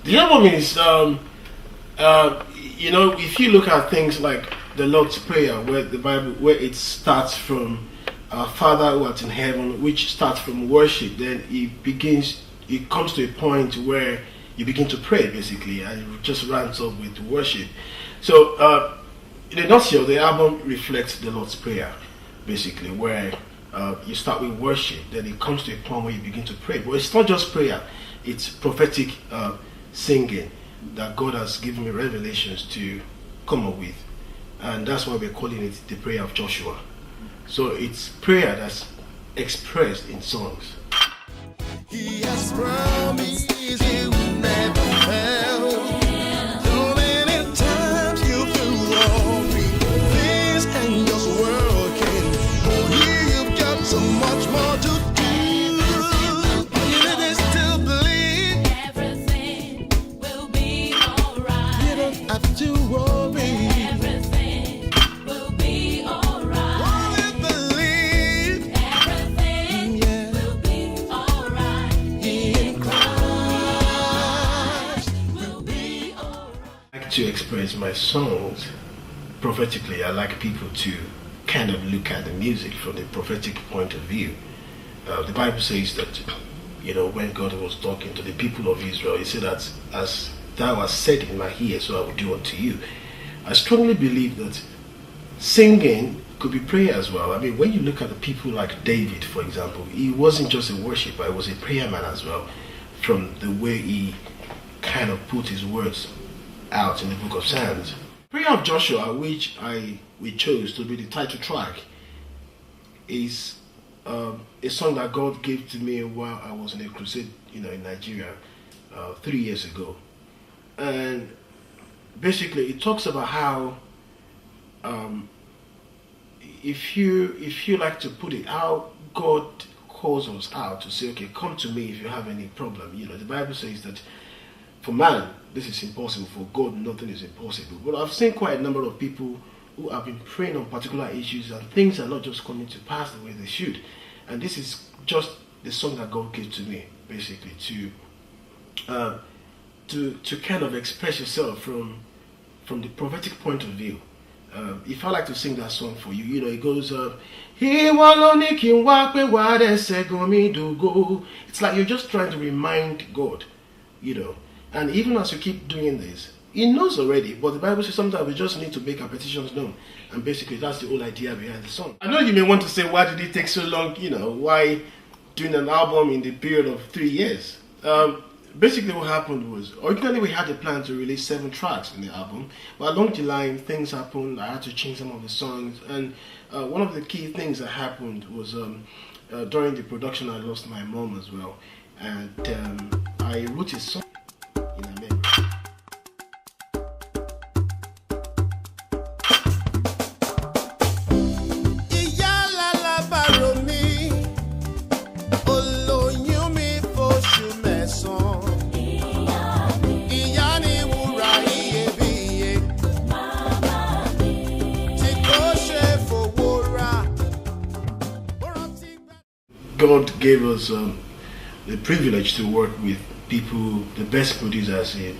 The album is, if you look at things like the Lord's Prayer, where the Bible, where it starts from our Father who art in heaven, which starts from worship, then it comes to a point where you begin to pray, basically, and it just runs up with worship. So, in a nutshell, the album reflects the Lord's Prayer, basically, where you start with worship, then it comes to a point where you begin to pray. But it's not just prayer, it's prophetic singing that God has given me revelations to come up with. And that's why we're calling it the prayer of Joshua. So it's prayer that's expressed in songs. He has promised he will never fail. So many times you feel worry, things ain't just working. Oh, you've got so much more to do. You need to still believe everything will be alright. you don't have to worry. Everything will be alright. Only believe Everything yeah, will be alright. in Christ. Will be alright. I like to express my songs prophetically. I like people to kind of look at the music from the prophetic point of view. The Bible says that, when God was talking to the people of Israel, he said that as thou hast said in my ear, so I will do unto you. I strongly believe that singing could be prayer as well. I mean, when you look at the people like David, for example, he wasn't just a worshiper, he was a prayer man as well, from the way he kind of put his words out in the book of Psalms. Prayer of Joshua, which we chose to be the title track, is a song that God gave to me while I was in a crusade, in Nigeria, 3 years ago. And basically, it talks about how, if you like to put it, how God calls us out to say, okay, come to me if you have any problem. The Bible says that for man, this is impossible. For God, nothing is impossible. But I've seen quite a number of people who have been praying on particular issues and things are not just coming to pass the way they should. And this is just the song that God gave to me, basically, to kind of express yourself from the prophetic point of view. If I like to sing that song for you, it goes, it's like you're just trying to remind God, and even as you keep doing this, he knows already, but the Bible says sometimes we just need to make our petitions known, and basically that's the whole idea behind the song. I know you may want to say, why did it take so long, why doing an album in the period of 3 years? Basically what happened was, originally we had a plan to release 7 tracks in the album, but along the line things happened. I had to change some of the songs, and one of the key things that happened was during the production I lost my mom as well, and I wrote a song in her memory. God gave us the privilege to work with people, the best producers in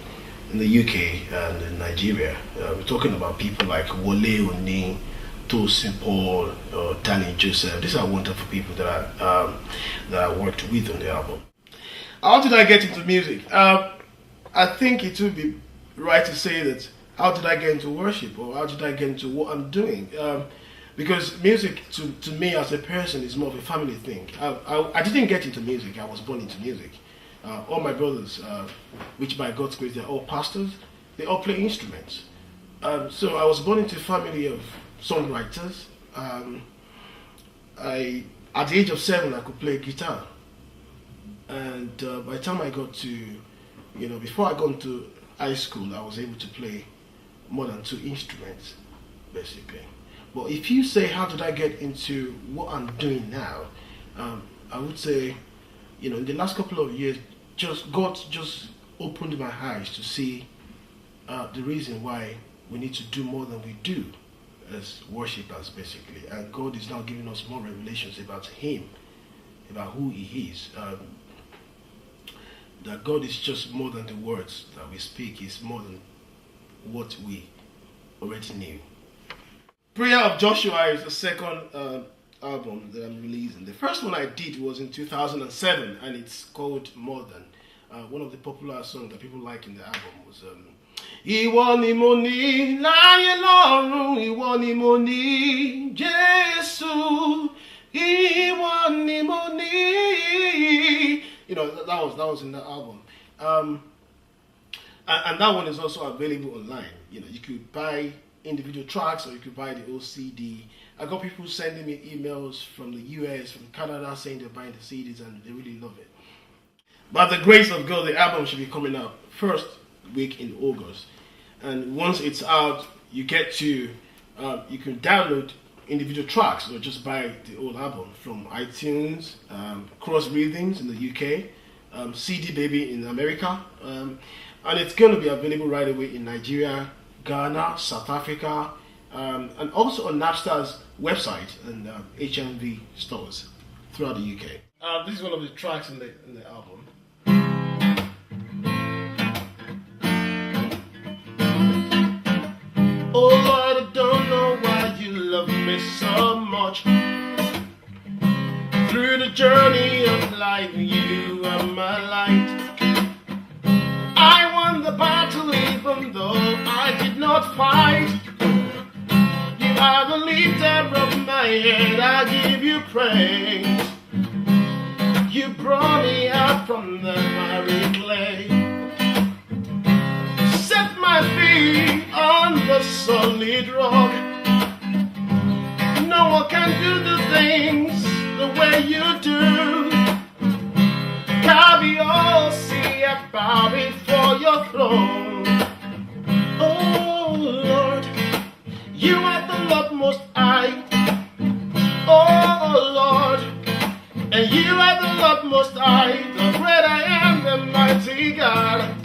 the UK and in Nigeria. We're talking about people like Wole Oni, Tosin Paul, Danny Joseph. These are wonderful people that I worked with on the album. How did I get into music? I think it would be right to say that, how did I get into worship, or how did I get into what I'm doing? Because music, to me as a person, is more of a family thing. I didn't get into music, I was born into music. All my brothers, which by God's grace, they're all pastors, they all play instruments. So I was born into a family of songwriters. At the age of 7, I could play guitar. And by the time I got to, before I got into high school, I was able to play more than 2 instruments, basically. But if you say, how did I get into what I'm doing now? I would say, in the last couple of years, God just opened my eyes to see the reason why we need to do more than we do as worshippers, basically. And God is now giving us more revelations about Him, about who He is. that God is just more than the words that we speak. He's more than what we already knew. Prayer of Joshua is the second album that I'm releasing. The first one I did was in 2007, and it's called More Than. One of the popular songs that people like in the album was Ìwọ ni mo ní láyé lọ́run, ìwọ ni mo ní Jésù, ìwọ ni mo ní. You know, that was in the album. And that one is also available online. You know, you could buy individual tracks or you could buy the whole CD. I got people sending me emails from the US, from Canada, saying they're buying the CDs and they really love it. By the grace of God, the album should be coming out first week in August. And once it's out, you get to, you can download individual tracks or just buy the whole album from iTunes, Cross Readings in the UK, CD Baby in America. And it's going to be available right away in Nigeria, Ghana, South Africa, and also on Napster's website and HMV stores throughout the UK. This is one of the tracks in the album. Oh Lord, I don't know why you love me so much. Through the journey of life, you are my light. I won the battle even though I did not fight. You are the lifter of my head, I give you praise. You brought me out from the miry clay. Set my feet on the solid rock. No one can do the things the way you do. See, I bow before your throne. Oh Lord, you are the Lord most high. Oh Lord, and you are the Lord most high, the great I am, the mighty God.